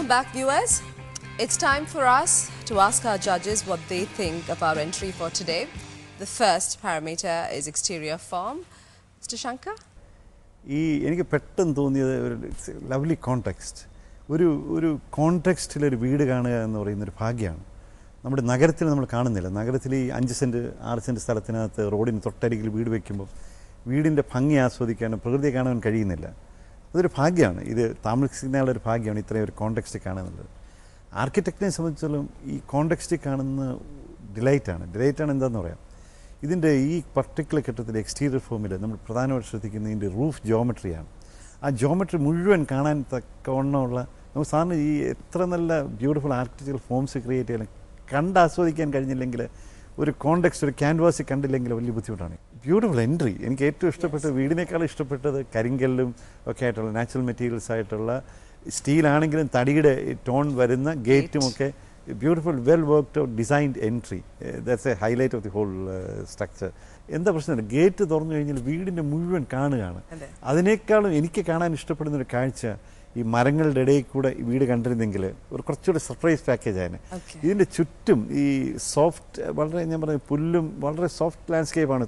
Welcome back, viewers. It's time for us to ask our judges what they think of our entry for today. The first parameter is exterior form. Mr. Shankar? എനിക്ക് പെട്ടെന്ന് തോന്നിയത് ഒരു lovely context ഒരു കോണ്ടെക്സ്റ്റിൽ ഒരു വീട് കാണുക എന്ന് പറയുന്നൊരു ഭാഗ്യമാണ്. നമ്മുടെ നഗരത്തിൽ നമ്മൾ കാണുന്നില്ല. നഗരത്തിൽ ഈ 5 സെൻറ്റ് 6 സെൻറ്റ് സ്ഥലത്തിനകത്ത് റോഡിന് തൊട്ടരികിൽ വീട് വയ്ക്കുമ്പോൾ വീടിൻ്റെ ഭംഗി ആസ്വദിക്കാനും പ്രകൃതിയെ കാണാൻ കഴിയുന്നില്ല. അതൊരു ഭാഗ്യമാണ്. ഇത് താമസിക്കുന്നയാളുടെ ഒരു ഭാഗ്യമാണ് ഇത്രയും ഒരു കോണ്ടെക്സ്റ്റ് കാണുന്നുള്ളത്. ആർക്കിടെക്റ്റിനെ സംബന്ധിച്ചിടത്തോളം ഈ കോണ്ടെക്സ്റ്റിൽ കാണുന്ന ഡിലൈറ്റാണ് എന്താണെന്ന് പറയാം. ഇതിൻ്റെ ഈ പർട്ടിക്കുലർ കെട്ടിടത്തിൻ്റെ എക്സ്റ്റീരിയർ ഫോമിൽ നമ്മൾ പ്രധാനമായിട്ട് ശ്രദ്ധിക്കുന്നത് ഇതിൻ്റെ റൂഫ് ജോമെട്രിയാണ്. ആ ജോമെട്രി മുഴുവൻ കാണാൻ തക്കവണ്ണമുള്ള നമുക്ക് സാറിന് ഈ എത്ര നല്ല ബ്യൂട്ടിഫുൾ ആർക്കിടെക്ചറൽ ഫോംസ് ക്രിയേറ്റ് ചെയ്യാൻ ആസ്വദിക്കാൻ കഴിഞ്ഞില്ലെങ്കിൽ ഒരു കോണ്ടെക്സ്റ്റ് ഒരു ക്യാൻവാസിൽ കണ്ടില്ലെങ്കിൽ വലിയ ബുദ്ധിമുട്ടാണ്. Beautiful entry. എനിക്ക് ഏറ്റവും ഇഷ്ടപ്പെട്ടത് വീടിനേക്കാളും ഇഷ്ടപ്പെട്ടത് കരിങ്കല്ലും ഒക്കെ ആയിട്ടുള്ള നാച്ചുറൽ മെറ്റീരിയൽസ് ആയിട്ടുള്ള സ്റ്റീലാണെങ്കിലും തടിയുടെ ടോൺ വരുന്ന ഗേറ്റുമൊക്കെ beautiful well worked out designed entry. That's a highlight of the whole structure. എന്താ പ്രശ്നം, ഗേറ്റ് തുറന്നു കഴിഞ്ഞാൽ വീടിൻ്റെ മുഴുവൻ കാണുകയാണ്. അതിനേക്കാളും എനിക്ക് കാണാൻ ഇഷ്ടപ്പെടുന്നൊരു കാഴ്ച ഈ മരങ്ങളുടെ ഇടയിൽ കൂടെ ഈ വീട് കണ്ടിരുന്നെങ്കിൽ ഒരു കുറച്ചുകൂടെ സർപ്രൈസ് പാക്കേജ് ആയിരുന്നു. ഇതിൻ്റെ ചുറ്റും ഈ സോഫ്റ്റ് വളരെ ഞാൻ പറഞ്ഞ പുല്ലും വളരെ സോഫ്റ്റ് ലാൻഡ്സ്കേപ്പാണ്.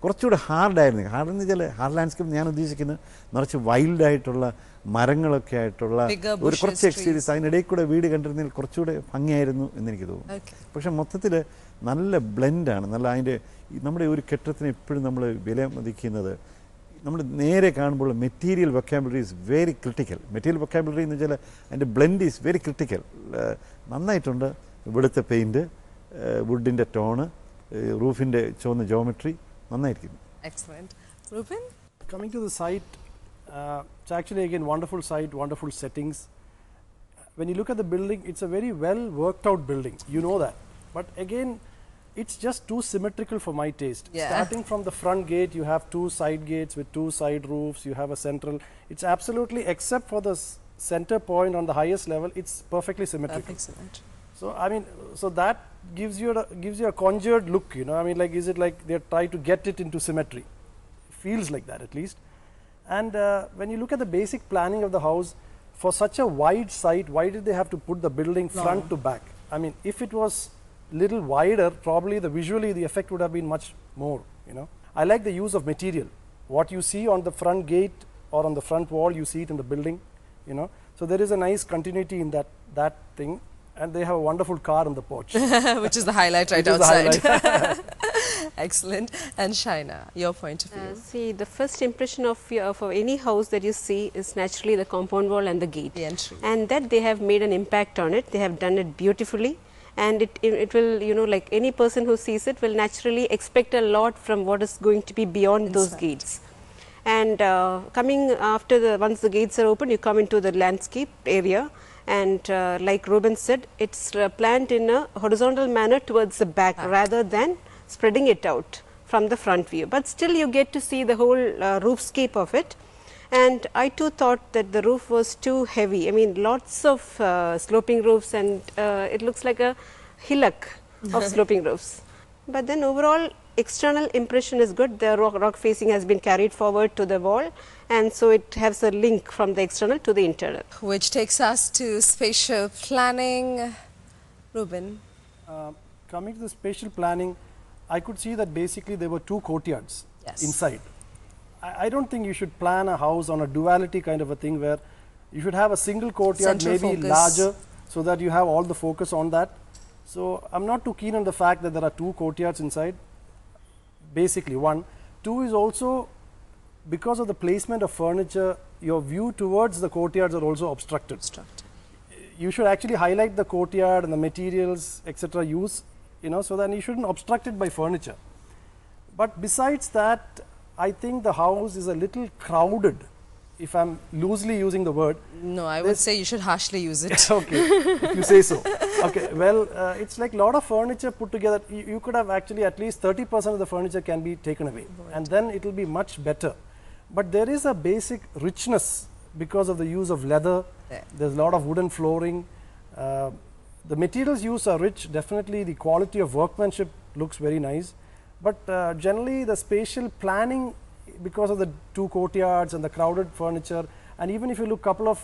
കുറച്ചുകൂടെ ഹാർഡായിരുന്നു. ഹാർഡെന്ന് വെച്ചാൽ ഹാർഡ് ലാൻഡ്സ്കേപ്പ് ഞാൻ ഉദ്ദേശിക്കുന്നത് നിറച്ച് വൈൽഡായിട്ടുള്ള മരങ്ങളൊക്കെ ആയിട്ടുള്ള ഒരു കുറച്ച് എക്സ്പീരിയൻസ് അതിനിടയിൽ കൂടെ വീട് കണ്ടിരുന്നതിൽ കുറച്ചുകൂടെ ഭംഗിയായിരുന്നു എന്നെനിക്ക് തോന്നുന്നു. പക്ഷെ മൊത്തത്തിൽ നല്ല ബ്ലെൻഡാണ്. നല്ല അതിൻ്റെ നമ്മുടെ ഒരു കെട്ടിടത്തിന് എപ്പോഴും നമ്മൾ വില മതിക്കുന്നത് നമ്മൾ നേരെ കാണുമ്പോൾ material vocabulary is very critical. Material vocabulary എന്ന് വെച്ചാൽ അതിൻ്റെ ബ്ലെൻഡ് ഈസ് വെരി ക്രിട്ടിക്കൽ. നന്നായിട്ടുണ്ട്. ഇവിടുത്തെ പെയിൻറ്റ്, വുഡിൻ്റെ ടോണ്, റൂഫിൻ്റെ ചുവന്ന ജോമെട്രി നന്നായിരിക്കുന്നു. Excellent. Ruben? Coming to the site, it's actually again wonderful site, wonderful settings. When you look at the building, it's a very well worked out building. You know that. But again, it's just too symmetrical for my taste. Yeah. Starting from the front gate, you have 2 side gates with 2 side roofs. You have a central. It's absolutely, except for the center point on the highest level, it's perfectly symmetrical. Excellent. So I mean, so that gives you a conjured look, you know. I mean, like, is it like they're trying to get it into symmetry? It feels like that at least. And when you look at the basic planning of the house, for such a wide site, why did they have to put the building front to back? I mean, if it was little wider, probably visually the effect would have been much more, you know. I like the use of material. What you see on the front gate or on the front wall, you see it in the building, you know. So there is a nice continuity in that thing. And they have a wonderful car on the porch. Which is the highlight right outside. Excellent. And Shaina, your point of view? See, the first impression of any house that you see is naturally the compound wall and the gate. The entry. And that they have made an impact on it. They have done it beautifully. And it will, you know, like any person who sees it will naturally expect a lot from what is going to be beyond those gates. And coming after once the gates are open, you come into the landscape area. And like Ruben said, it's planned in a horizontal manner towards the back rather than spreading it out from the front view. But still you get to see the whole roofscape of it. And I too thought that the roof was too heavy. I mean, lots of sloping roofs, and it looks like a hillock of sloping roofs. But then overall external impression is good. The rock facing has been carried forward to the wall, and so it has a link from the external to the internal. Which takes us to spatial planning. Ruben? Coming to the spatial planning, I could see that basically there were 2 courtyards inside. I don't think you should plan a house on a duality kind of a thing where you should have a single courtyard, Central maybe focus. larger, so that you have all the focus on that. So I'm not too keen on the fact that there are 2 courtyards inside. Basically, 1. 2 is also because of the placement of furniture, your view towards the courtyards are also obstructed. You should actually highlight the courtyard and the materials, etc. use, you know, so then you shouldn't obstruct it by furniture. But besides that, I think the house is a little crowded, if I'm loosely using the word. No, I would say you should harshly use it. Okay, if you say so. Okay, well, it's like a lot of furniture put together. You could have actually at least 30% of the furniture can be taken away, and then it will be much better. But there is a basic richness because of the use of leather. There's a lot of wooden flooring. The materials used are rich. Definitely the quality of workmanship looks very nice. But generally the spatial planning, because of the 2 courtyards and the crowded furniture, and even if you look couple of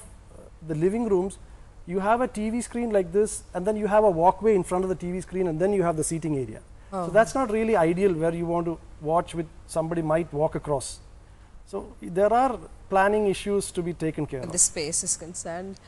the living rooms, you have a TV screen like this, and then you have a walkway in front of the TV screen, and then you have the seating area. So that's not really ideal where you want to watch with somebody might walk across. So there are planning issues to be taken care of. The space is concerned.